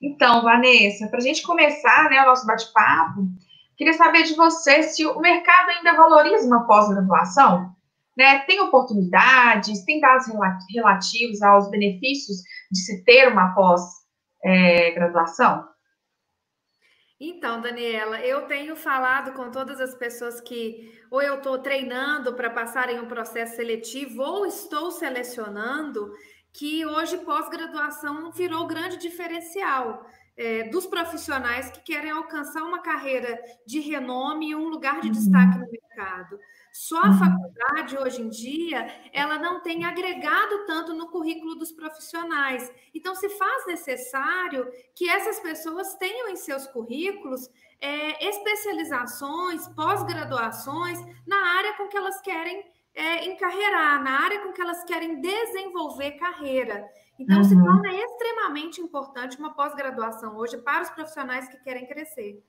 Então, Vanessa, para a gente começar, né, o nosso bate-papo, queria saber de você se o mercado ainda valoriza uma pós-graduação, né? Tem oportunidades, tem dados relativos aos benefícios de se ter uma pós-graduação? Então, Daniela, eu tenho falado com todas as pessoas que ou eu estou treinando para passarem um processo seletivo ou estou selecionando, que hoje pós-graduação virou o grande diferencial dos profissionais que querem alcançar uma carreira de renome e um lugar de destaque no Uhum, mercado. Só a uhum, faculdade, hoje em dia, ela não tem agregado tanto no currículo dos profissionais. Então, se faz necessário que essas pessoas tenham em seus currículos especializações, pós-graduações na área com que elas querem encarreirar, na área com que elas querem desenvolver carreira. Então, se uhum. torna extremamente importante uma pós-graduação hoje para os profissionais que querem crescer.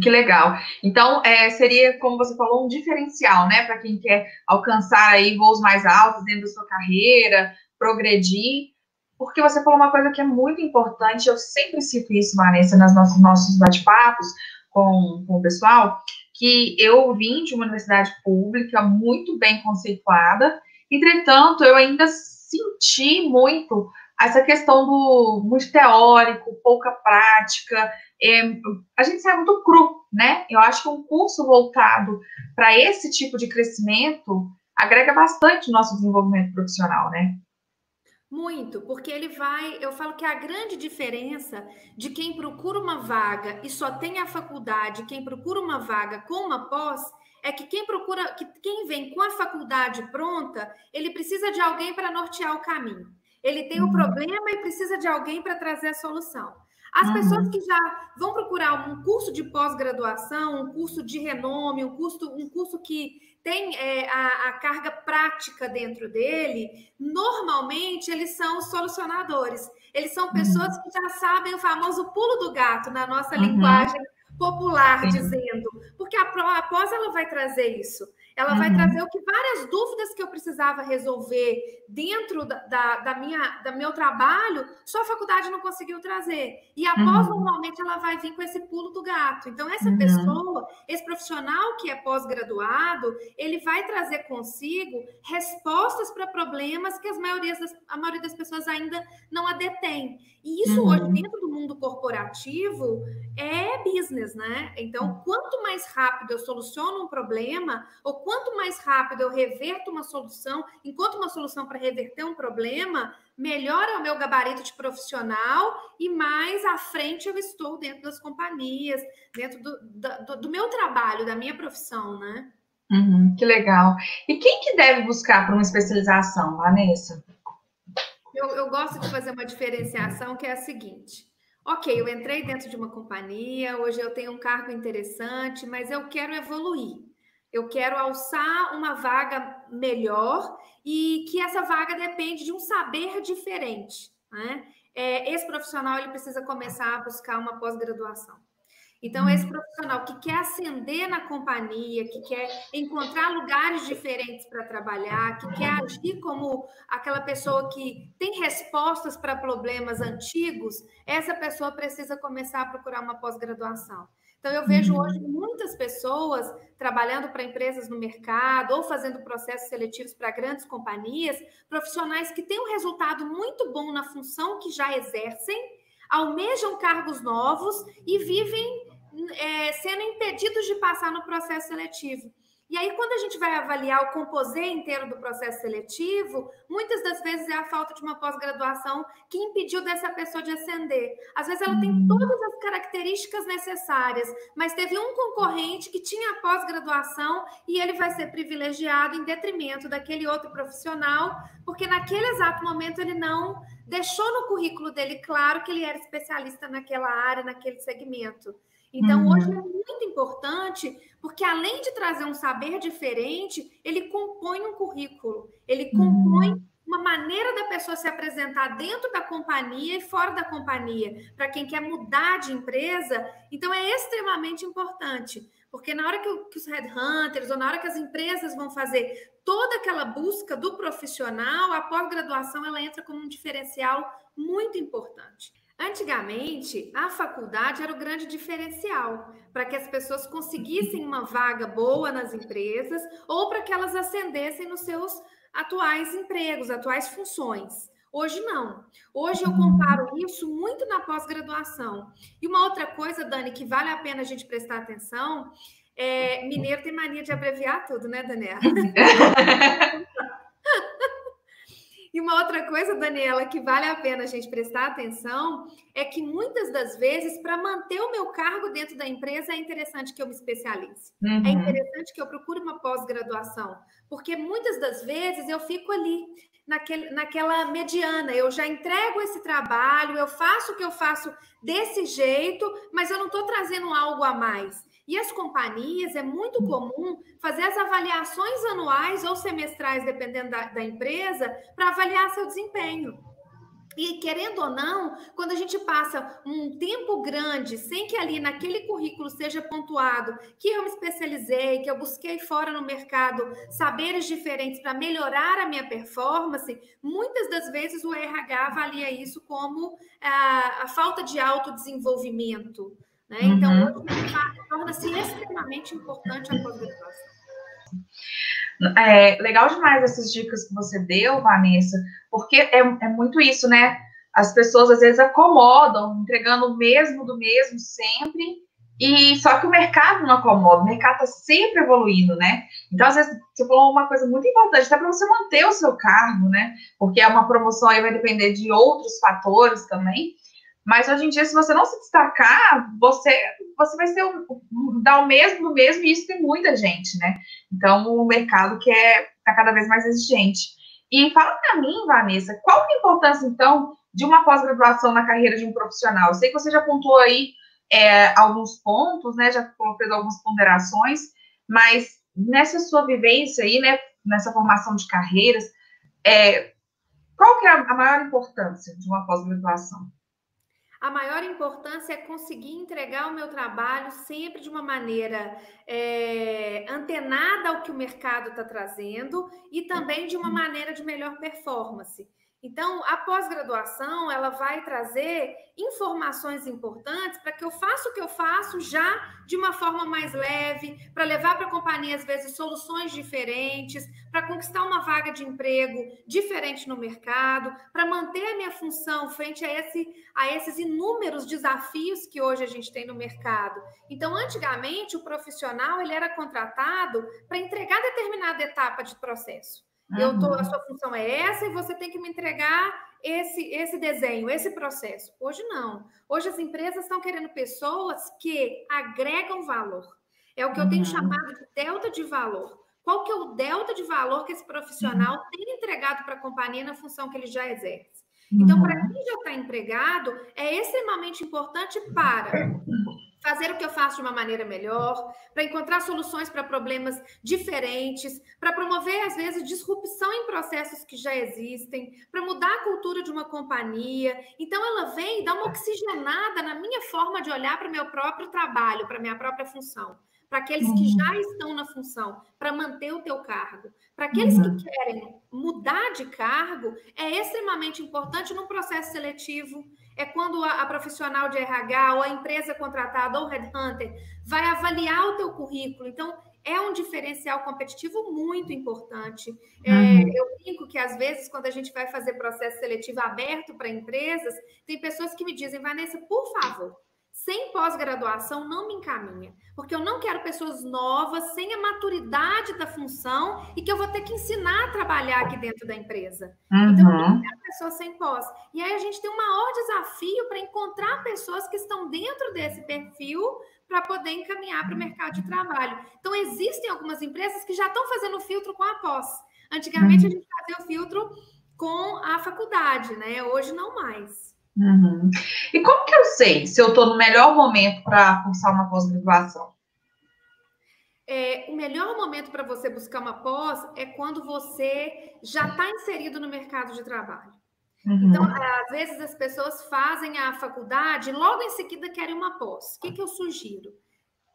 Que legal. Então, seria, como você falou, um diferencial, né, para quem quer alcançar aí voos mais altos dentro da sua carreira, progredir, porque você falou uma coisa que é muito importante, eu sempre cito isso, Vanessa, nos nossos bate-papos com o pessoal, que eu vim de uma universidade pública muito bem conceituada, entretanto, eu ainda senti muito essa questão do muito teórico, pouca prática, é, a gente sai muito cru, né? Eu acho que um curso voltado para esse tipo de crescimento agrega bastante no nosso desenvolvimento profissional, né? Muito, porque ele vai. Eu falo que a grande diferença de quem procura uma vaga e só tem a faculdade, quem procura uma vaga com uma pós, é que quem procura, que quem vem com a faculdade pronta, ele precisa de alguém para nortear o caminho. Ele tem o Uhum, problema e precisa de alguém para trazer a solução. As pessoas uhum, que já vão procurar um curso de pós-graduação, um curso de renome, um curso que tem a carga prática dentro dele, normalmente eles são os solucionadores. Eles são pessoas uhum, que já sabem o famoso pulo do gato na nossa linguagem uhum, popular, sim, dizendo, porque a pós ela vai trazer isso. Ela vai trazer uhum, o que várias dúvidas que eu precisava resolver dentro da meu trabalho, só a faculdade não conseguiu trazer. E a pós, uhum, normalmente, ela vai vir com esse pulo do gato. Então, essa uhum, pessoa, esse profissional que é pós-graduado, ele vai trazer consigo respostas para problemas que a maioria das pessoas ainda não a detém. E isso hoje, uhum, dentro do mundo corporativo, é business, né? Então, quanto mais rápido eu soluciono um problema, ou quanto mais rápido eu reverto uma solução, encontro uma solução para reverter um problema, melhor é o meu gabarito de profissional e mais à frente eu estou dentro das companhias, dentro do meu trabalho, da minha profissão, né? uhum, que legal. E quem que deve buscar para uma especialização, Vanessa? Eu gosto de fazer uma diferenciação que é a seguinte. Ok, eu entrei dentro de uma companhia, hoje eu tenho um cargo interessante, mas eu quero evoluir. Eu quero alçar uma vaga melhor e que essa vaga depende de um saber diferente, né? Esse profissional ele precisa começar a buscar uma pós-graduação. Então, esse Uhum, profissional que quer ascender na companhia, que quer encontrar lugares diferentes para trabalhar, que quer agir como aquela pessoa que tem respostas para problemas antigos, essa pessoa precisa começar a procurar uma pós-graduação. Então, eu vejo hoje uhum, muitas pessoas trabalhando para empresas no mercado ou fazendo processos seletivos para grandes companhias, profissionais que têm um resultado muito bom na função que já exercem, almejam cargos novos e vivem sendo impedidos de passar no processo seletivo. E aí, quando a gente vai avaliar o composê inteiro do processo seletivo, muitas das vezes é a falta de uma pós-graduação que impediu dessa pessoa de ascender. Às vezes ela tem uhum, todas as características necessárias, mas teve um concorrente que tinha a pós-graduação e ele vai ser privilegiado em detrimento daquele outro profissional, porque naquele exato momento ele não deixou no currículo dele claro que ele era especialista naquela área, naquele segmento. Então, hoje é uhum, muito importante, porque além de trazer um saber diferente, ele compõe um currículo, ele compõe uhum, uma maneira da pessoa se apresentar dentro da companhia e fora da companhia, para quem quer mudar de empresa. Então, é extremamente importante, porque na hora que os headhunters ou na hora que as empresas vão fazer toda aquela busca do profissional, a pós-graduação ela entra como um diferencial muito importante. Antigamente, a faculdade era o grande diferencial para que as pessoas conseguissem uma vaga boa nas empresas ou para que elas ascendessem nos seus atuais empregos, atuais funções. Hoje não. Hoje eu comparo isso muito na pós-graduação. E uma outra coisa, Dani, que vale a pena a gente prestar atenção, mineiro tem mania de abreviar tudo, né, Daniela? E uma outra coisa, Daniela, que vale a pena a gente prestar atenção é que muitas das vezes, para manter o meu cargo dentro da empresa, é interessante que eu me especialize. É interessante que eu procure uma pós-graduação, porque muitas das vezes eu fico ali, naquela mediana, eu já entrego esse trabalho, eu faço o que eu faço desse jeito, mas eu não estou trazendo algo a mais. E as companhias, é muito comum fazer as avaliações anuais ou semestrais, dependendo da empresa, para avaliar seu desempenho. E, querendo ou não, quando a gente passa um tempo grande, sem que ali naquele currículo seja pontuado que eu me especializei, que eu busquei fora no mercado saberes diferentes para melhorar a minha performance, muitas das vezes o RH avalia isso como a falta de autodesenvolvimento. Né? Então, hoje torna-se extremamente importante a pós-graduação. Legal demais essas dicas que você deu, Vanessa, porque é muito isso, né? As pessoas às vezes acomodam, entregando o mesmo do mesmo sempre, e só que o mercado não acomoda, o mercado está sempre evoluindo, né? Então, às vezes, você falou uma coisa muito importante, até para você manter o seu cargo, né? Porque uma promoção aí vai depender de outros fatores também. Mas hoje em dia, se você não se destacar, você vai dar o mesmo do mesmo, e isso tem muita gente, né? Então, o mercado está cada vez mais exigente. E fala para mim, Vanessa, qual que é a importância, então, de uma pós-graduação na carreira de um profissional? Eu sei que você já pontuou aí alguns pontos, né? Já fez algumas ponderações, mas nessa sua vivência aí, né? Nessa formação de carreiras, qual que é a maior importância de uma pós-graduação? A maior importância é conseguir entregar o meu trabalho sempre de uma maneira antenada ao que o mercado está trazendo e também de uma maneira de melhor performance. Então, a pós-graduação, ela vai trazer informações importantes para que eu faça o que eu faço já de uma forma mais leve, para levar para a companhia, às vezes, soluções diferentes, para conquistar uma vaga de emprego diferente no mercado, para manter a minha função frente a esses inúmeros desafios que hoje a gente tem no mercado. Então, antigamente, o profissional ele era contratado para entregar determinada etapa de processo. A sua função é essa e você tem que me entregar esse desenho, esse processo. Hoje não. Hoje as empresas estão querendo pessoas que agregam valor. É o que eu tenho chamado de delta de valor. Qual que é o delta de valor que esse profissional tem entregado para a companhia na função que ele já exerce? Então, para quem já está empregado, é extremamente importante para fazer o que eu faço de uma maneira melhor, para encontrar soluções para problemas diferentes, para promover, às vezes, disrupção em processos que já existem, para mudar a cultura de uma companhia. Então, ela vem e dá uma oxigenada na minha forma de olhar para o meu próprio trabalho, para a minha própria função. Para aqueles que já estão na função, para manter o teu cargo. Para aqueles que querem mudar de cargo, é extremamente importante num processo seletivo. É quando a profissional de RH ou a empresa contratada ou o headhunter vai avaliar o teu currículo. Então, é um diferencial competitivo muito importante. Eu brinco que, às vezes, quando a gente vai fazer processo seletivo aberto para empresas, tem pessoas que me dizem, Vanessa, por favor, sem pós-graduação não me encaminha, porque eu não quero pessoas novas, sem a maturidade da função e que eu vou ter que ensinar a trabalhar aqui dentro da empresa. Então, eu não quero pessoas sem pós. E aí a gente tem um maior desafio para encontrar pessoas que estão dentro desse perfil para poder encaminhar para o mercado de trabalho. Então, existem algumas empresas que já estão fazendo o filtro com a pós. Antigamente, a gente fazia o filtro com a faculdade, né? Hoje, não mais. E como que eu sei se eu estou no melhor momento para cursar uma pós-graduação? O melhor momento para você buscar uma pós é quando você já está inserido no mercado de trabalho. Então, às vezes as pessoas fazem a faculdade e logo em seguida querem uma pós. O que eu sugiro?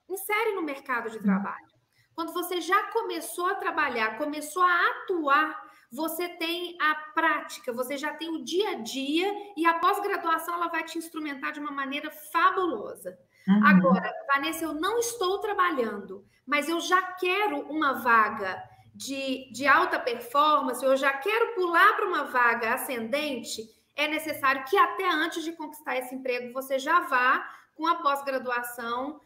Insere no mercado de trabalho. Quando você já começou a trabalhar, começou a atuar, você tem a prática, você já tem o dia a dia e a pós-graduação ela vai te instrumentar de uma maneira fabulosa. Agora, Vanessa, eu não estou trabalhando, mas eu já quero uma vaga de alta performance, eu já quero pular para uma vaga ascendente, é necessário que até antes de conquistar esse emprego você já vá com a pós-graduação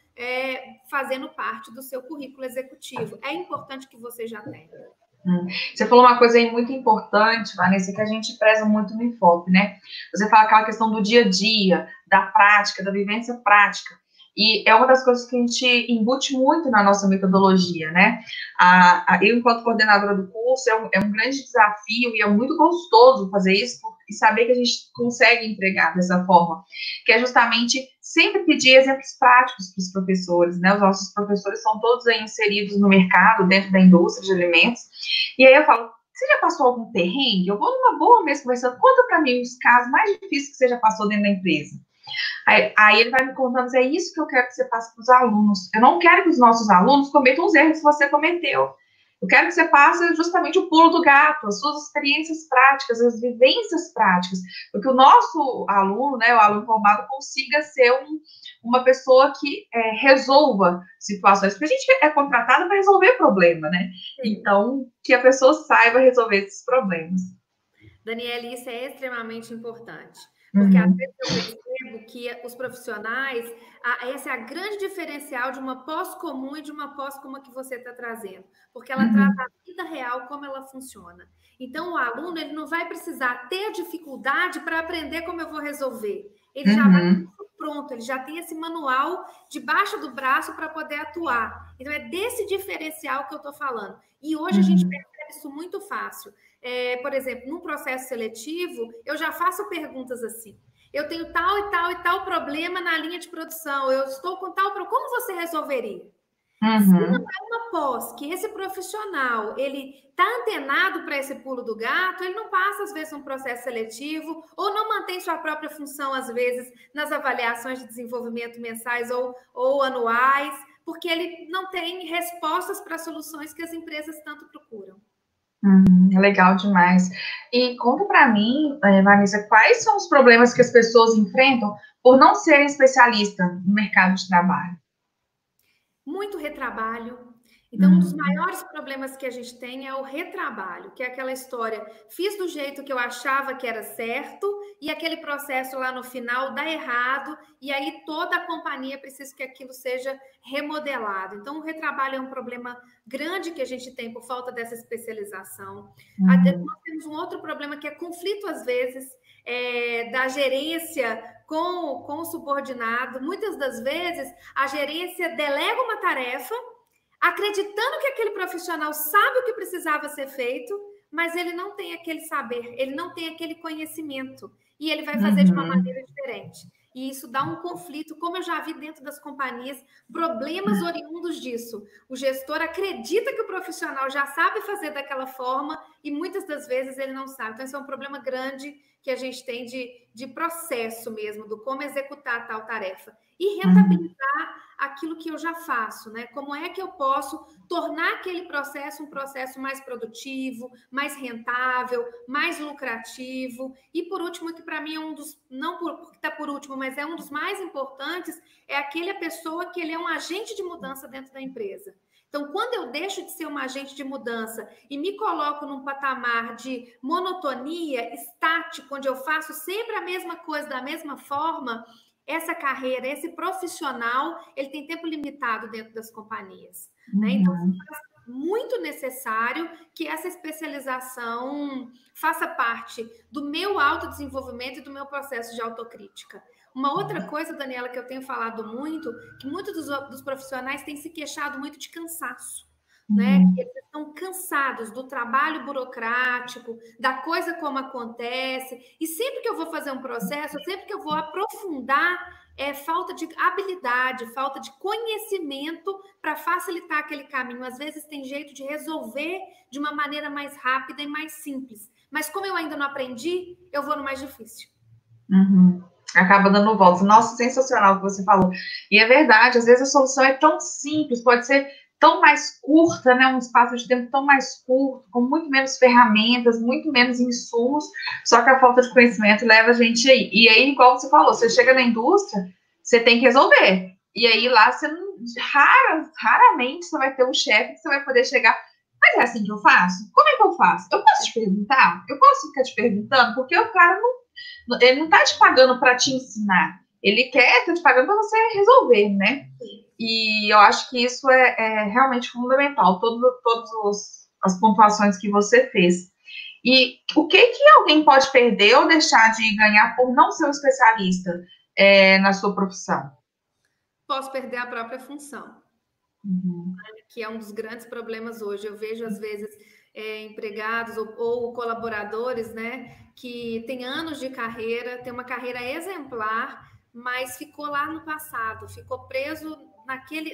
fazendo parte do seu currículo executivo. É importante que você já tenha. Você falou uma coisa aí muito importante, Vanessa, que a gente preza muito no Enfoque, né? Você fala aquela questão do dia a dia, da prática, da vivência prática. E é uma das coisas que a gente embute muito na nossa metodologia, né? Eu, enquanto coordenadora do curso, é um grande desafio e é muito gostoso fazer isso e saber que a gente consegue entregar dessa forma, que é justamente sempre pedir exemplos práticos para os professores, né? Os nossos professores são todos aí inseridos no mercado, dentro da indústria de alimentos, e aí eu falo, você já passou algum perrengue? Eu vou numa boa mesmo conversando, conta para mim os casos mais difíceis que você já passou dentro da empresa. Aí ele vai me contando, é isso que eu quero que você faça para os alunos. Eu não quero que os nossos alunos cometam os erros que você cometeu. Eu quero que você passe justamente o pulo do gato, as suas experiências práticas, as vivências práticas, porque o nosso aluno, né, o aluno formado, consiga ser uma pessoa que resolva situações, porque a gente é contratado para resolver problema, né? Então, que a pessoa saiba resolver esses problemas. Daniela, isso é extremamente importante. Porque às vezes eu percebo que os profissionais, esse é a grande diferencial de uma pós comum e de uma pós como a que você está trazendo. Porque ela traz a vida real, como ela funciona. Então, o aluno ele não vai precisar ter dificuldade para aprender como eu vou resolver. Ele já vai pronto, ele já tem esse manual debaixo do braço para poder atuar. Então, é desse diferencial que eu estou falando. E hoje a gente percebe isso muito fácil. Por exemplo, num processo seletivo, eu já faço perguntas assim. Eu tenho tal e tal e tal problema na linha de produção. Eu estou com tal problema. Como você resolveria? Se não é uma pós que esse profissional ele está antenado para esse pulo do gato, ele não passa, às vezes, um processo seletivo ou não mantém sua própria função, às vezes, nas avaliações de desenvolvimento mensais ou anuais, porque ele não tem respostas para soluções que as empresas tanto procuram. Legal demais. E conta para mim, Vanessa, quais são os problemas que as pessoas enfrentam por não serem especialistas no mercado de trabalho? Muito retrabalho. Então, um dos maiores problemas que a gente tem é o retrabalho, que é aquela história, fiz do jeito que eu achava que era certo, e aquele processo lá no final dá errado, e aí toda a companhia precisa que aquilo seja remodelado. Então, o retrabalho é um problema grande que a gente tem por falta dessa especialização. Nós temos um outro problema que é conflito, às vezes, da gerência com o subordinado. Muitas das vezes, a gerência delega uma tarefa, acreditando que aquele profissional sabe o que precisava ser feito, mas ele não tem aquele saber, ele não tem aquele conhecimento, e ele vai fazer de uma maneira diferente. E isso dá um conflito, como eu já vi dentro das companhias, problemas oriundos disso. O gestor acredita que o profissional já sabe fazer daquela forma e muitas das vezes ele não sabe. Então, esse é um problema grande que a gente tem de processo mesmo, do como executar tal tarefa. E rentabilizar aquilo que eu já faço, né? Como é que eu posso tornar aquele processo um processo mais produtivo, mais rentável, mais lucrativo. E por último, que para mim é um dos, não porque está por último, mas é um dos mais importantes, é aquela pessoa que ele é um agente de mudança dentro da empresa. Então, quando eu deixo de ser uma agente de mudança e me coloco num patamar de monotonia, estático, onde eu faço sempre a mesma coisa da mesma forma, essa carreira, esse profissional, ele tem tempo limitado dentro das companhias. Né? Então, é muito necessário que essa especialização faça parte do meu autodesenvolvimento e do meu processo de autocrítica. Uma outra coisa, Daniela, que eu tenho falado muito, que muitos dos profissionais têm se queixado muito de cansaço. Né? Eles estão cansados do trabalho burocrático, da coisa como acontece, e sempre que eu vou fazer um processo, sempre que eu vou aprofundar, falta de habilidade, falta de conhecimento para facilitar aquele caminho. Às vezes tem jeito de resolver de uma maneira mais rápida e mais simples, mas como eu ainda não aprendi, eu vou no mais difícil. Acaba dando volta. Nossa, sensacional o que você falou. E é verdade, às vezes a solução é tão simples, pode ser tão mais curta, né? Um espaço de tempo tão mais curto, com muito menos ferramentas, muito menos insumos, só que a falta de conhecimento leva a gente aí. E aí, igual você falou, você chega na indústria, você tem que resolver. E aí lá você não, raramente você vai ter um chefe que você vai poder chegar. Mas é assim que eu faço? Como é que eu faço? Eu posso te perguntar? Eu posso ficar te perguntando? Porque o cara ele não tá te pagando para te ensinar. Ele quer, tá te pagando para você resolver, né? E eu acho que isso é realmente fundamental, todas as pontuações que você fez. E o que alguém pode perder ou deixar de ganhar por não ser um especialista na sua profissão? Posso perder a própria função, que é um dos grandes problemas hoje. Eu vejo, às vezes, empregados ou colaboradores, né, que têm anos de carreira, têm uma carreira exemplar, mas ficou lá no passado, ficou preso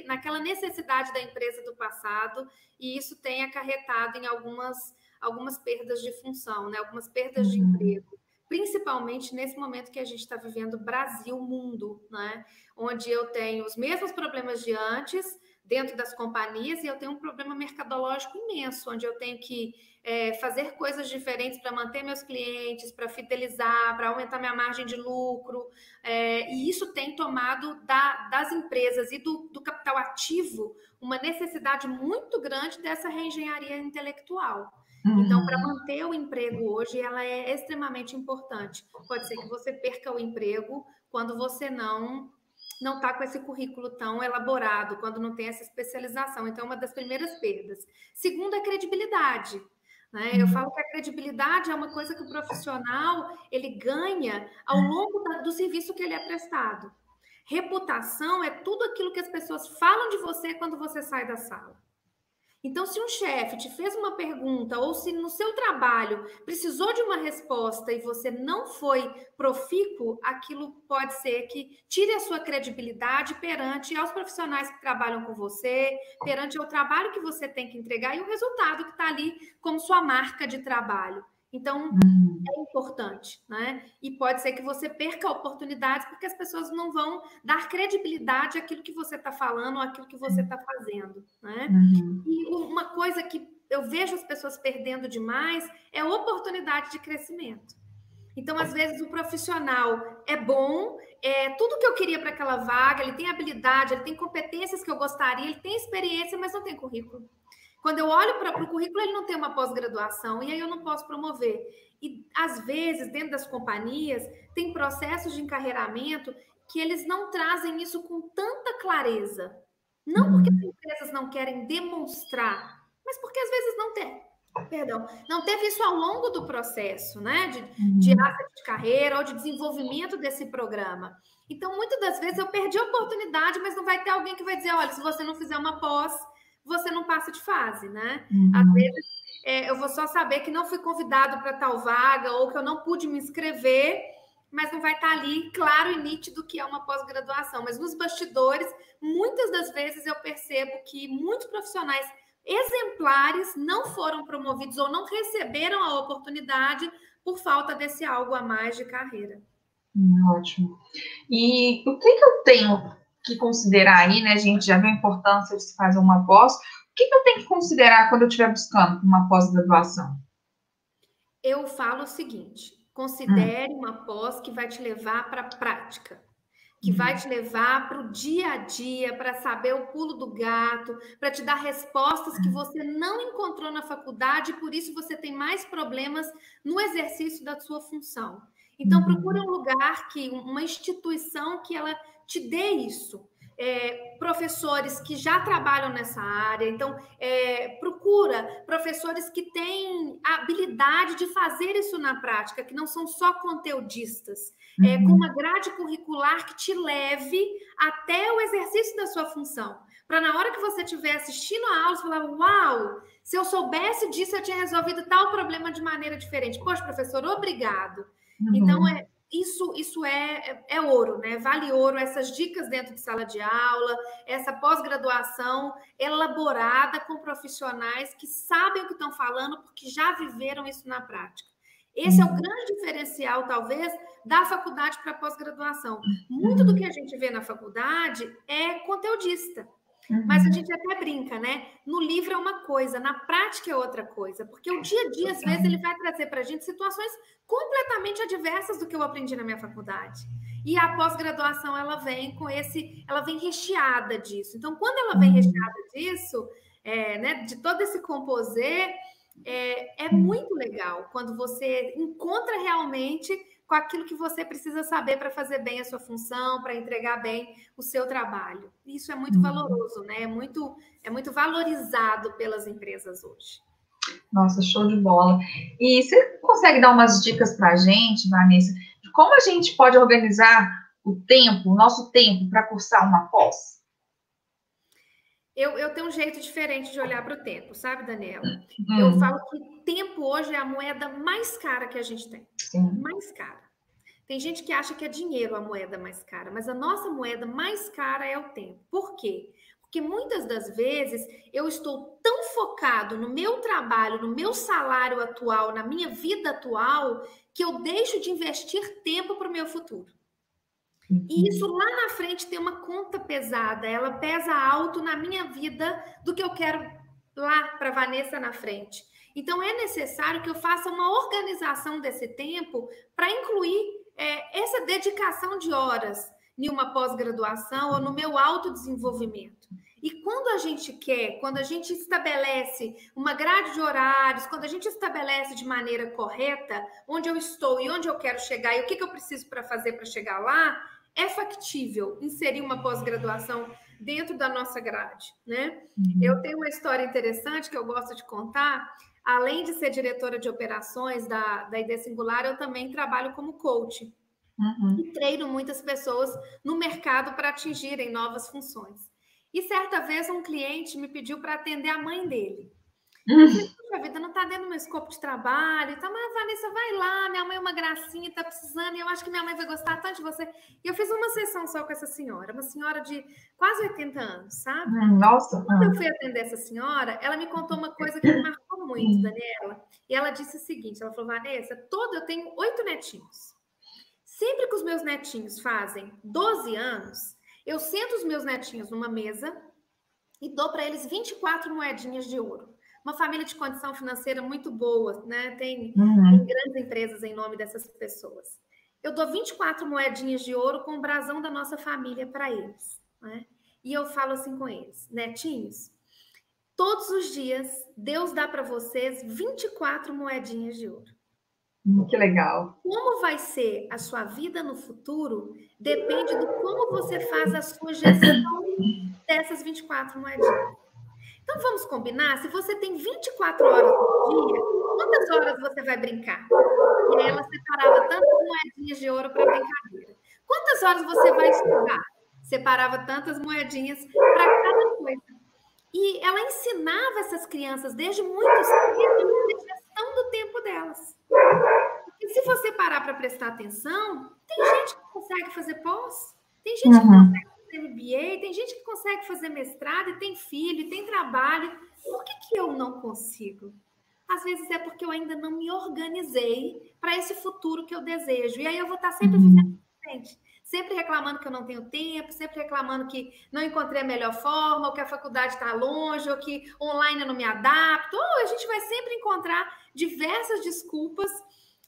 naquela necessidade da empresa do passado, e isso tem acarretado em algumas perdas de função, né, algumas perdas de emprego. Principalmente nesse momento que a gente está vivendo Brasil, mundo, né? Onde eu tenho os mesmos problemas de antes dentro das companhias e eu tenho um problema mercadológico imenso, onde eu tenho que fazer coisas diferentes para manter meus clientes, para fidelizar, para aumentar minha margem de lucro, e isso tem tomado das empresas e do capital ativo uma necessidade muito grande dessa reengenharia intelectual. Então, para manter o emprego hoje, ela é extremamente importante. Pode ser que você perca o emprego quando você não está com esse currículo tão elaborado, quando não tem essa especialização. Então, é uma das primeiras perdas. Segundo, a credibilidade. Né? Eu falo que a credibilidade é uma coisa que o profissional ele ganha ao longo do serviço que ele é prestado. Reputação é tudo aquilo que as pessoas falam de você quando você sai da sala. Então, se um chefe te fez uma pergunta ou se no seu trabalho precisou de uma resposta e você não foi profícuo, aquilo pode ser que tire a sua credibilidade perante aos profissionais que trabalham com você, perante ao trabalho que você tem que entregar e o resultado que está ali como sua marca de trabalho. Então, é importante, né? E pode ser que você perca oportunidades porque as pessoas não vão dar credibilidade àquilo que você está falando ou àquilo que você está fazendo, né? E uma coisa que eu vejo as pessoas perdendo demais é a oportunidade de crescimento. Então, às vezes, o profissional é bom, tudo que eu queria para aquela vaga, ele tem habilidade, ele tem competências que eu gostaria, ele tem experiência, mas não tem currículo. Quando eu olho para o currículo, ele não tem uma pós-graduação, e aí eu não posso promover. E, às vezes, dentro das companhias, tem processos de encarreiramento que eles não trazem isso com tanta clareza. Não porque as empresas não querem demonstrar, mas porque, às vezes, não teve isso ao longo do processo, né? De asset de carreira ou de desenvolvimento desse programa. Então, muitas das vezes, eu perdi a oportunidade, mas não vai ter alguém que vai dizer, olha, se você não fizer uma pós, você não passa de fase, né? Às vezes, eu vou só saber que não fui convidado para tal vaga ou que eu não pude me inscrever, mas não vai estar ali claro e nítido que é uma pós-graduação. Mas nos bastidores, muitas das vezes eu percebo que muitos profissionais exemplares não foram promovidos ou não receberam a oportunidade por falta desse algo a mais de carreira. Ótimo. E o que eu tenho que considerar aí, né? A gente já viu a importância de se fazer uma pós. O que eu tenho que considerar quando eu estiver buscando uma pós-graduação? Eu falo o seguinte: considere uma pós que vai te levar para a prática, que vai te levar para o dia a dia, para saber o pulo do gato, para te dar respostas que você não encontrou na faculdade, e por isso você tem mais problemas no exercício da sua função. Então, procure um lugar, uma instituição que ela te dê isso. Professores que já trabalham nessa área. Então, procura professores que têm a habilidade de fazer isso na prática, que não são só conteudistas. Com uma grade curricular que te leve até o exercício da sua função. Para na hora que você estiver assistindo a aula, você falar, uau, se eu soubesse disso, eu tinha resolvido tal problema de maneira diferente. Poxa, professor, obrigado. Então, isso é ouro, né? Vale ouro, essas dicas dentro de sala de aula, essa pós-graduação elaborada com profissionais que sabem o que estão falando porque já viveram isso na prática. Esse é o grande diferencial, talvez, da faculdade para a pós-graduação. Muito do que a gente vê na faculdade é conteudista. Mas a gente até brinca, né? No livro é uma coisa, na prática é outra coisa, porque o dia a dia, às vezes, ele vai trazer para a gente situações completamente adversas do que eu aprendi na minha faculdade. E a pós-graduação, ela vem recheada disso. Então, quando ela vem recheada disso, né, de todo esse composê, é muito legal quando você encontra realmente com aquilo que você precisa saber para fazer bem a sua função, para entregar bem o seu trabalho. Isso é muito valoroso, né? É muito valorizado pelas empresas hoje. Nossa, show de bola. E você consegue dar umas dicas para a gente, Vanessa, de como a gente pode organizar o nosso tempo para cursar uma pós? Eu tenho um jeito diferente de olhar para o tempo, sabe, Daniela? Eu falo que tempo hoje é a moeda mais cara que a gente tem. Sim. Mais cara. Tem gente que acha que é dinheiro a moeda mais cara, mas a nossa moeda mais cara é o tempo. Por quê? Porque muitas das vezes eu estou tão focado no meu trabalho, no meu salário atual, na minha vida atual, que eu deixo de investir tempo para o meu futuro. E isso lá na frente tem uma conta pesada, ela pesa alto na minha vida do que eu quero lá para Vanessa na frente. Então é necessário que eu faça uma organização desse tempo para incluir essa dedicação de horas em uma pós-graduação ou no meu autodesenvolvimento. E quando a gente quando a gente estabelece uma grade de horários, quando a gente estabelece de maneira correta onde eu estou e onde eu quero chegar e o que eu preciso para fazer para chegar lá, é factível inserir uma pós-graduação dentro da nossa grade, né? Eu tenho uma história interessante que eu gosto de contar. Além de ser diretora de operações da ID Singular, eu também trabalho como coach. E treino muitas pessoas no mercado para atingirem novas funções. E certa vez um cliente me pediu para atender a mãe dele. Eu falei, puxa vida, não está dentro do meu escopo de trabalho, tá, mas Vanessa, vai lá, minha mãe é uma gracinha, está precisando, e eu acho que minha mãe vai gostar tanto de você. E eu fiz uma sessão só com essa senhora, uma senhora de quase 80 anos, sabe? Nossa! Quando eu fui atender essa senhora, ela me contou uma coisa que me marcou muito, Daniela. E ela disse o seguinte, ela falou, Vanessa, eu tenho 8 netinhos. Sempre que os meus netinhos fazem 12 anos, eu sento os meus netinhos numa mesa e dou para eles 24 moedinhas de ouro. Uma família de condição financeira muito boa, né? Tem grandes empresas em nome dessas pessoas. Eu dou 24 moedinhas de ouro com o brasão da nossa família para eles, né? E eu falo assim com eles, netinhos, todos os dias Deus dá para vocês 24 moedinhas de ouro. Que legal. Como vai ser a sua vida no futuro depende do como você faz a sua gestão dessas 24 moedinhas. Então, vamos combinar? Se você tem 24 horas no dia, quantas horas você vai brincar? E aí ela separava tantas moedinhas de ouro para brincadeira. Quantas horas você vai estudar? Separava tantas moedinhas para cada coisa. E ela ensinava essas crianças desde muito cedo a gestão do tempo delas. E se você parar para prestar atenção, tem gente que consegue fazer pós, tem gente que consegue fazer MBA, tem gente que consegue fazer mestrado e tem filho, e tem trabalho. Por que eu não consigo? Às vezes é porque eu ainda não me organizei para esse futuro que eu desejo. E aí eu vou estar sempre vivendo diferente. Sempre reclamando que eu não tenho tempo, sempre reclamando que não encontrei a melhor forma, ou que a faculdade está longe, ou que online eu não me adapto. Ou a gente vai sempre encontrar diversas desculpas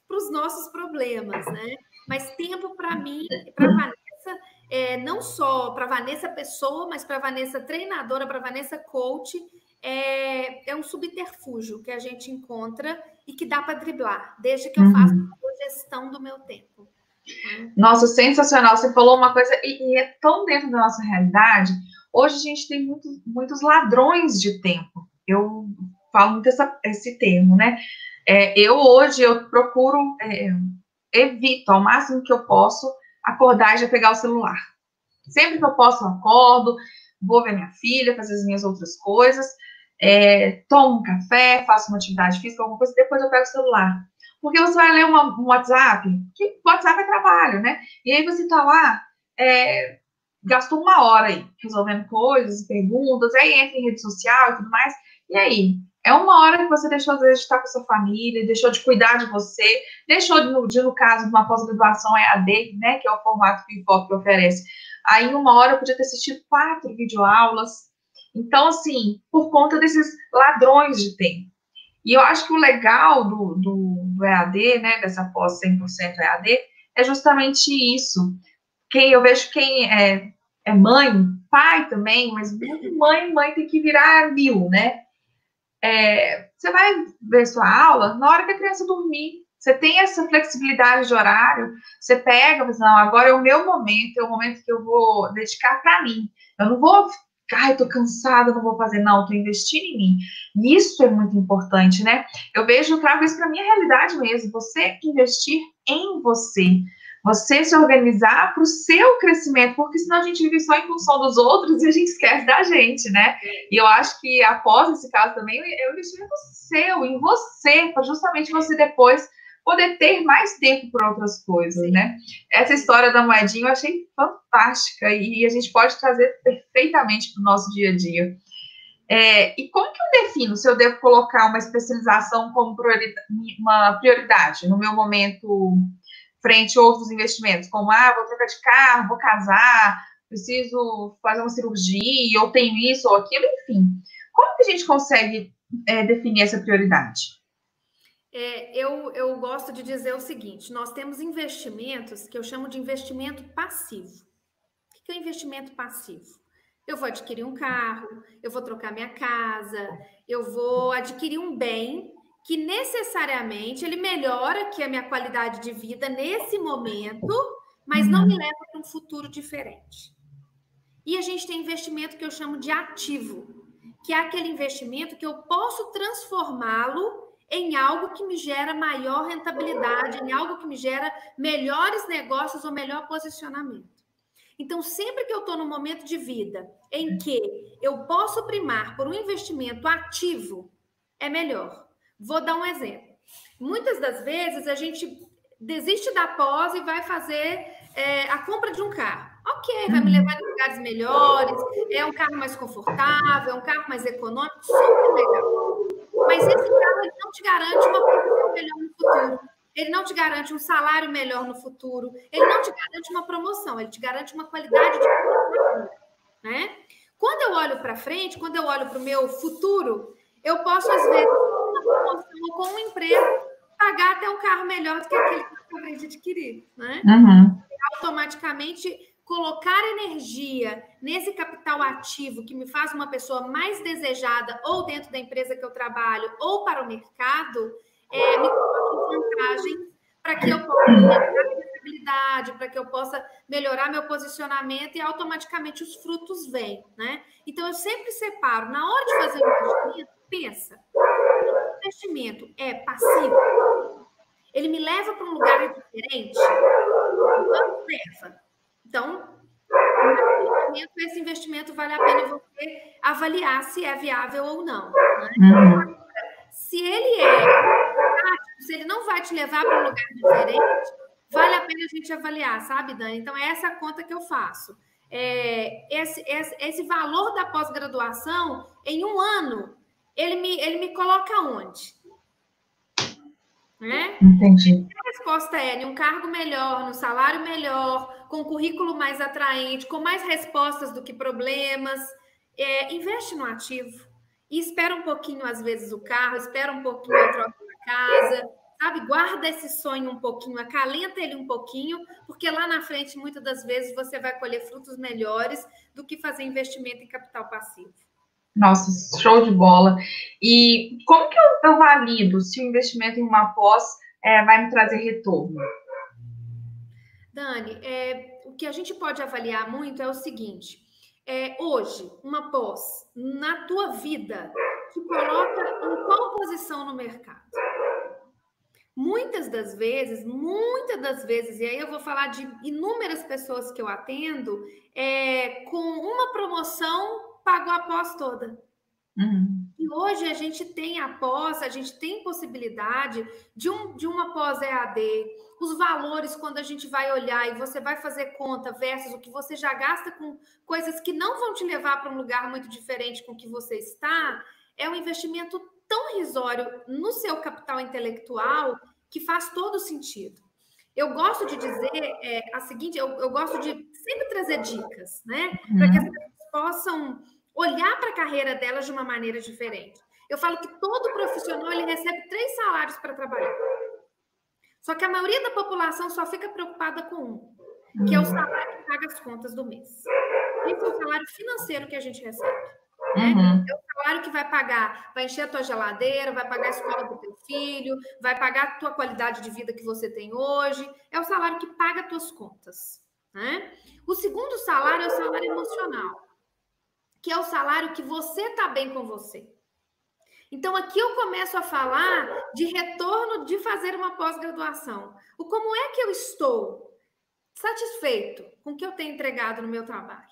para os nossos problemas, né? Mas tempo para mim, para a Vanessa, não só para a Vanessa pessoa, mas para a Vanessa treinadora, para a Vanessa coach, é um subterfúgio que a gente encontra e que dá para driblar, desde que eu faça a gestão do meu tempo. Nossa, sensacional. Você falou uma coisa, e é tão dentro da nossa realidade. Hoje a gente tem muitos ladrões de tempo. Eu falo muito esse termo, né? Hoje eu procuro, evito ao máximo que eu posso acordar e já pegar o celular. Sempre que eu posso, eu acordo, vou ver minha filha, fazer as minhas outras coisas, tomo um café, faço uma atividade física, alguma coisa, depois eu pego o celular. Porque você vai ler um WhatsApp, que WhatsApp é trabalho, né? E aí você tá lá, gastou 1 hora aí, resolvendo coisas, perguntas, aí entra em rede social e tudo mais, e aí? É 1 hora que você deixou, às vezes, de estar com a sua família, deixou de cuidar de você, deixou, no caso de uma pós-graduação EAD, né, que é o formato que o IFOP oferece. Aí, em 1 hora, eu podia ter assistido 4 videoaulas, Então, assim, por conta desses ladrões de tempo. E eu acho que o legal do EAD, né, dessa pós 100% EAD, é justamente isso. Eu vejo quem é mãe, pai também, mas muito mãe tem que virar mil, né? Você vai ver sua aula na hora que a criança dormir. Você tem essa flexibilidade de horário, você pega, mas não, agora é o meu momento, é o momento que eu vou dedicar para mim. Eu não vou ficar, ai, tô cansada, não vou fazer, não, tô investindo em mim. E isso é muito importante, né? Eu trago isso para minha realidade mesmo, você investir em você. Você se organizar para o seu crescimento, porque senão a gente vive só em função dos outros e a gente esquece da gente, né? E eu acho que após esse caso também, eu investi em você, para justamente você depois poder ter mais tempo para outras coisas, né? Essa história da moedinha eu achei fantástica e a gente pode trazer perfeitamente para o nosso dia a dia. E como que eu defino se eu devo colocar uma especialização como uma prioridade no meu momento frente a outros investimentos, como, vou trocar de carro, vou casar, preciso fazer uma cirurgia, ou tenho isso ou aquilo, enfim. Como que a gente consegue definir essa prioridade? Eu gosto de dizer o seguinte, nós temos investimentos que eu chamo de investimento passivo. O que é investimento passivo? Eu vou adquirir um carro, eu vou trocar minha casa, eu vou adquirir um bem que necessariamente ele melhora aqui a minha qualidade de vida nesse momento, mas não me leva para um futuro diferente. E a gente tem investimento que eu chamo de ativo, que é aquele investimento que eu posso transformá-lo em algo que me gera maior rentabilidade, em algo que me gera melhores negócios ou melhor posicionamento. Então, sempre que eu estou num momento de vida em que eu posso primar por um investimento ativo, é melhor. Vou dar um exemplo. Muitas das vezes a gente desiste da pós e vai fazer a compra de um carro. Ok, vai me levar em lugares melhores, é um carro mais confortável, é um carro mais econômico, super legal. Mas esse carro ele não te garante uma posição melhor no futuro. Ele não te garante um salário melhor no futuro. Ele não te garante uma promoção. Ele te garante uma qualidade de vida, né? Quando eu olho para frente, quando eu olho para o meu futuro, eu posso, às vezes, com uma promoção ou com um emprego, pagar até um carro melhor do que aquele que eu acabei de adquirir, né? E automaticamente colocar energia nesse capital ativo que me faz uma pessoa mais desejada ou dentro da empresa que eu trabalho ou para o mercado, me coloca em vantagem para que eu possa melhorar a rentabilidade, para que eu possa melhorar meu posicionamento e automaticamente os frutos vêm, né? Então, eu sempre separo, na hora de fazer o investimento, pensa, o investimento é passivo? Ele me leva para um lugar diferente? Não leva. Então, esse investimento vale a pena você avaliar se é viável ou não. Né? Se ele se ele não vai te levar para um lugar diferente, vale a pena a gente avaliar, sabe, Dani? Então, é essa conta que eu faço. Esse valor da pós-graduação, em um ano, ele me coloca onde? Né? Entendi. A resposta é em um cargo melhor, no salário melhor, com currículo mais atraente, com mais respostas do que problemas. Investe no ativo. E espera um pouquinho, às vezes, o carro, espera um pouquinho a troca da casa, sabe? Guarda esse sonho um pouquinho, acalenta ele um pouquinho, porque lá na frente, muitas das vezes, você vai colher frutos melhores do que fazer investimento em capital passivo. Nossa, show de bola. E como que eu valido se o investimento em uma pós vai me trazer retorno? Dani, o que a gente pode avaliar muito é o seguinte: hoje, uma pós na tua vida te coloca em qual posição no mercado? Muitas das vezes, e aí eu vou falar de inúmeras pessoas que eu atendo, com uma promoção pagou a pós toda. E hoje a gente tem a pós, a gente tem possibilidade de uma pós EAD, os valores quando a gente vai olhar e você vai fazer conta versus o que você já gasta com coisas que não vão te levar para um lugar muito diferente com o que você está, é um investimento tão risório no seu capital intelectual que faz todo sentido. Eu gosto de dizer a seguinte, eu gosto de sempre trazer dicas, né? Para que as pessoas possam olhar para a carreira delas de uma maneira diferente. Eu falo que todo profissional ele recebe 3 salários para trabalhar. Só que a maioria da população só fica preocupada com um, que é o salário que paga as contas do mês. Esse é o salário financeiro que a gente recebe. Né? É o salário que vai pagar, vai encher a tua geladeira, vai pagar a escola do teu filho, vai pagar a tua qualidade de vida que você tem hoje. É o salário que paga as tuas contas. Né? O segundo salário é o salário emocional, que é o salário que você está bem com você. Então, aqui eu começo a falar de retorno de fazer uma pós-graduação. O como é que eu estou satisfeito com o que eu tenho entregado no meu trabalho?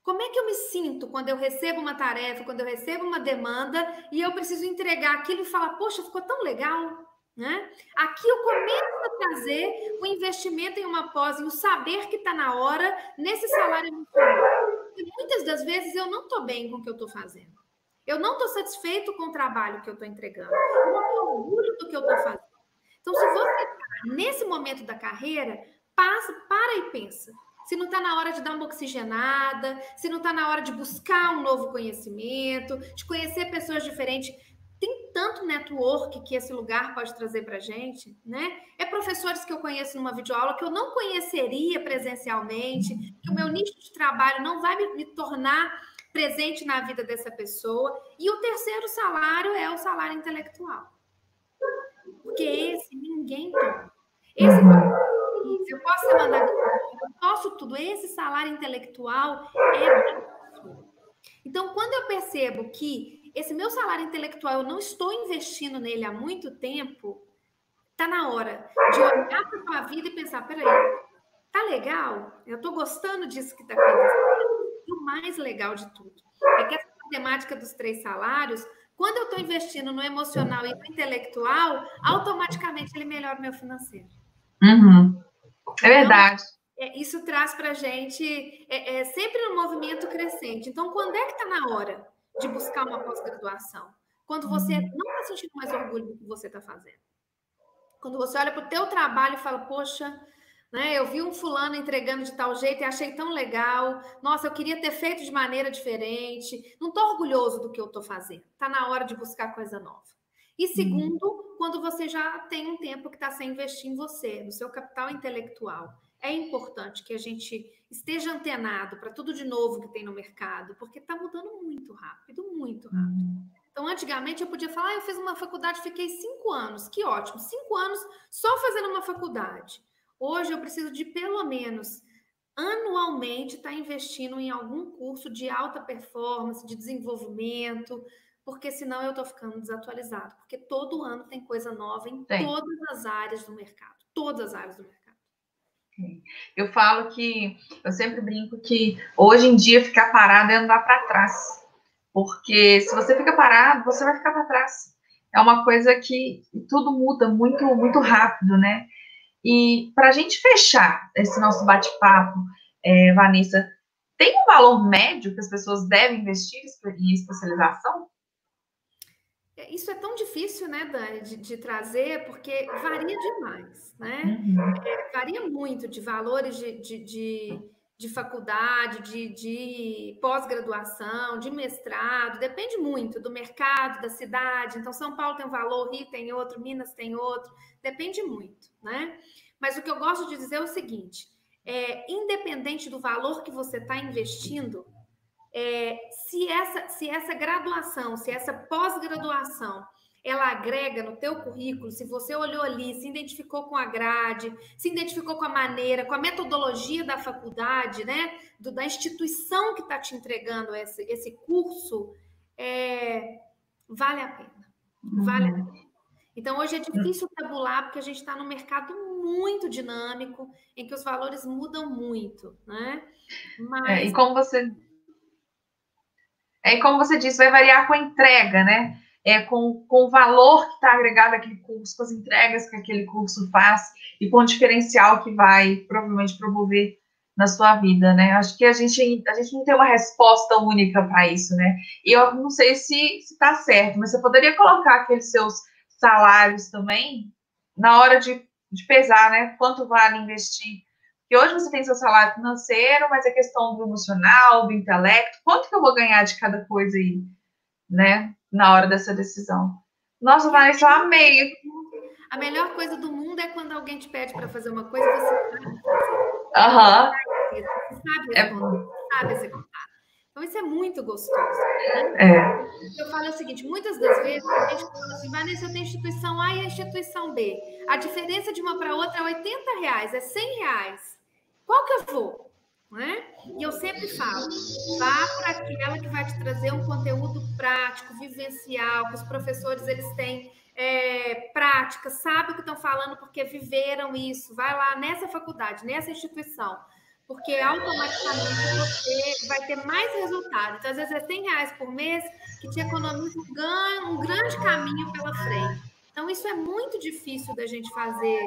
Como é que eu me sinto quando eu recebo uma tarefa, quando eu recebo uma demanda e eu preciso entregar aquilo e falar, poxa, ficou tão legal, né? Aqui eu começo a trazer o investimento em uma pós, em o saber que está na hora, nesse salário emocional. E muitas das vezes eu não estou bem com o que eu estou fazendo. Eu não estou satisfeito com o trabalho que eu estou entregando. Eu não tenho orgulho do que eu estou fazendo. Então, se você está nesse momento da carreira, para e pensa. Se não está na hora de dar uma oxigenada, se não está na hora de buscar um novo conhecimento, de conhecer pessoas diferentes. Tem tanto network que esse lugar pode trazer para a gente, né? É professores que eu conheço numa videoaula que eu não conheceria presencialmente, que o meu nicho de trabalho não vai me tornar presente na vida dessa pessoa. E o terceiro salário é o salário intelectual. Porque esse ninguém toma. Esse eu posso ser mandado, eu posso tudo. Esse salário intelectual é da. Então, quando eu percebo que esse meu salário intelectual eu não estou investindo nele há muito tempo, tá na hora de olhar para a tua vida e pensar, peraí, tá legal? Eu tô gostando disso que tá acontecendo. E o mais legal de tudo é que essa matemática dos 3 salários, quando eu estou investindo no emocional e no intelectual, automaticamente ele melhora o meu financeiro. É verdade. Então, isso traz para a gente sempre um movimento crescente. Então, quando é que está na hora de buscar uma pós-graduação? Quando você não está sentindo mais orgulho do que você está fazendo. Quando você olha para o teu trabalho e fala, poxa, né, eu vi um fulano entregando de tal jeito e achei tão legal. Nossa, eu queria ter feito de maneira diferente. Não estou orgulhoso do que eu estou fazendo. Está na hora de buscar coisa nova. E segundo, quando você já tem um tempo que está sem investir em você, no seu capital intelectual. É importante que a gente esteja antenado para tudo de novo que tem no mercado, porque está mudando muito rápido, muito rápido. Então, antigamente eu podia falar, eu fiz uma faculdade, fiquei 5 anos, que ótimo, 5 anos só fazendo uma faculdade. Hoje eu preciso de pelo menos anualmente estar investindo em algum curso de alta performance, de desenvolvimento, porque senão eu estou ficando desatualizado, porque todo ano tem coisa nova em todas as áreas do mercado, todas as áreas do mercado. Eu falo que, eu sempre brinco que hoje em dia ficar parado é andar para trás, porque se você fica parado, você vai ficar para trás. É uma coisa que tudo muda muito, muito rápido, né? E para a gente fechar esse nosso bate-papo, Vanessa, tem um valor médio que as pessoas devem investir em especialização? Isso é tão difícil, né, Dani, de trazer, porque varia demais, né? Varia muito de valores de faculdade, de pós-graduação, de mestrado, depende muito do mercado, da cidade. Então, São Paulo tem um valor, Rio tem outro, Minas tem outro, depende muito, né? Mas o que eu gosto de dizer é o seguinte, independente do valor que você está investindo, se essa graduação, se essa pós-graduação, ela agrega no teu currículo, se você olhou ali, se identificou com a grade, se identificou com a maneira, com a metodologia da faculdade, né? Da instituição que está te entregando esse curso, vale a pena. Vale a pena. Então, hoje é difícil tabular, porque a gente está num mercado muito dinâmico, em que os valores mudam muito, né? Mas... E como você disse, vai variar com a entrega, né? Com o valor que está agregado àquele curso, com as entregas que aquele curso faz e com o diferencial que vai provavelmente promover na sua vida, né? Acho que a gente não tem uma resposta única para isso, né? E eu não sei se está certo, mas você poderia colocar aqueles seus salários também na hora de pesar, né? Quanto vale investir que hoje você tem seu salário financeiro, mas a questão do emocional, do intelecto, quanto que eu vou ganhar de cada coisa aí, né? Na hora dessa decisão. Nossa, Vanessa, eu amei. A melhor coisa do mundo é quando alguém te pede para fazer uma coisa e você sabe fazer. Aham. Você sabe responder, você sabe executar. Então, isso é muito gostoso, né? É. Eu falo o seguinte, muitas das vezes a gente fala assim, Vanessa, eu tenho instituição A e a instituição B. A diferença de uma para outra é R$ 80, é R$ 100. Qual que eu vou? Né? E eu sempre falo, vá para aquela que vai te trazer um conteúdo prático, vivencial, que os professores eles têm prática, sabem o que estão falando porque viveram isso. Vai lá nessa faculdade, nessa instituição, porque automaticamente você vai ter mais resultado. Então, às vezes é R$ 100 por mês que te economiza um grande caminho pela frente. Então, isso é muito difícil da gente fazer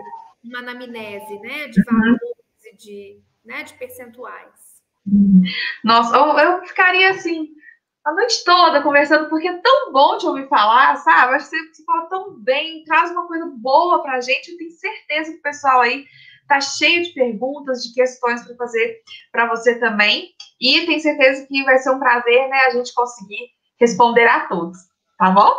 uma anamnese, né, de valores e de percentuais. Nossa, eu ficaria assim a noite toda conversando, porque é tão bom de ouvir falar, sabe? Acho que você fala tão bem, traz uma coisa boa pra gente. Eu tenho certeza que o pessoal aí tá cheio de perguntas, de questões para fazer para você também. E tenho certeza que vai ser um prazer, né, a gente conseguir responder a todos, tá bom?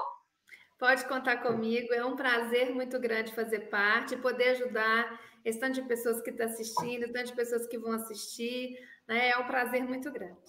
Pode contar comigo, é um prazer muito grande fazer parte, poder ajudar esse tanto de pessoas que estão assistindo, tanto de pessoas que vão assistir, né? É um prazer muito grande.